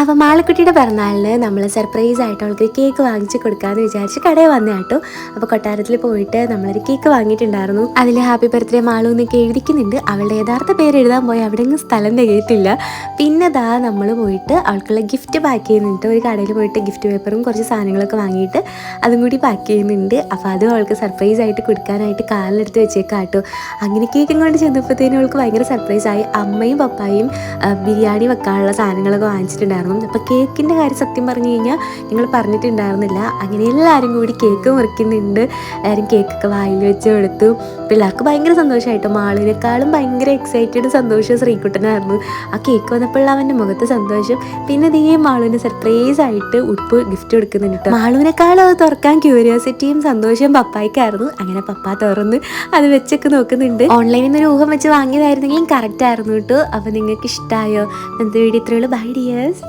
അപ്പോൾ മാളക്കുട്ടിയുടെ പിറന്നാളിന് നമ്മൾ സർപ്രൈസ് ആയിട്ട് അവൾക്ക് കേക്ക് വാങ്ങിച്ച് കൊടുക്കാമെന്ന് വിചാരിച്ച് കടയിൽ വന്ന കേട്ടോ. അപ്പോൾ കൊട്ടാരത്തിൽ പോയിട്ട് നമ്മളൊരു കേക്ക് വാങ്ങിയിട്ടുണ്ടായിരുന്നു. അതിൽ ഹാപ്പി ബർത്ത്ഡേ മാളു എന്നൊക്കെ എഴുതിക്കുന്നുണ്ട്. അവളുടെ യഥാർത്ഥ പേര് എഴുതാൻ പോയി അവിടെയെങ്കിലും സ്ഥലം തികയത്തില്ല. പിന്നെ ദാ നമ്മൾ പോയിട്ട് അവൾക്കുള്ള ഗിഫ്റ്റ് പാക്ക് ചെയ്യുന്നുണ്ട്. ഒരു കടയിൽ പോയിട്ട് ഗിഫ്റ്റ് പേപ്പറും കുറച്ച് സാധനങ്ങളൊക്കെ വാങ്ങിയിട്ട് അതും കൂടി പാക്ക് ചെയ്യുന്നുണ്ട്. അപ്പോൾ അതും അവൾക്ക് സർപ്രൈസ് ആയിട്ട് കൊടുക്കാനായിട്ട് കാലിലെടുത്ത് വെച്ചേക്കാം കേട്ടോ. അങ്ങനെ കേക്കും കൊണ്ട് ചെന്നപ്പോഴത്തേനും അവൾക്ക് ഭയങ്കര സർപ്രൈസായി. അമ്മയും പപ്പായും ബിരിയാണി വെക്കാനുള്ള സാധനങ്ങളൊക്കെ വാങ്ങിച്ചിട്ടുണ്ടായിരുന്നു. അപ്പോൾ കേക്കിൻ്റെ കാര്യം സത്യം പറഞ്ഞു കഴിഞ്ഞാൽ ഞങ്ങൾ പറഞ്ഞിട്ടുണ്ടായിരുന്നില്ല. അങ്ങനെ എല്ലാവരും കൂടി കേക്ക് മുറിക്കുന്നുണ്ട്. എല്ലാവരും കേക്കൊക്കെ വായിൽ വെച്ച് കൊടുത്തു. പിള്ളേർക്ക് ഭയങ്കര സന്തോഷമായിട്ടോ. മാളിനേക്കാളും ഭയങ്കര എക്സൈറ്റഡ് സന്തോഷം ശ്രീകുട്ടനായിരുന്നു. ആ കേക്ക് വന്നപ്പോഴുള്ള അവൻ്റെ മുഖത്ത് സന്തോഷം. പിന്നെ ഇതേ മാളുവിന് സർപ്രൈസ് ആയിട്ട് ഉടുപ്പ് ഗിഫ്റ്റ് കൊടുക്കുന്നുണ്ട് കേട്ടോ. മാളുവിനേക്കാളും അത് തുറക്കാൻ ക്യൂരിയോസിറ്റിയും സന്തോഷവും പപ്പായ്ക്കായിരുന്നു. അങ്ങനെ പപ്പ തുറന്ന് അത് വെച്ചൊക്കെ നോക്കുന്നുണ്ട്. ഓൺലൈനിൽ നിന്ന് ഒരു ഊഹം വെച്ച് വാങ്ങിയതായിരുന്നെങ്കിലും കറക്റ്റ് ആയിരുന്നു കേട്ടോ. അപ്പോൾ നിങ്ങൾക്ക് ഇഷ്ടമായോ? ഇന്നത്തെ വീഡിയോ ഇത്രയുള്ളൂ. Bye dears.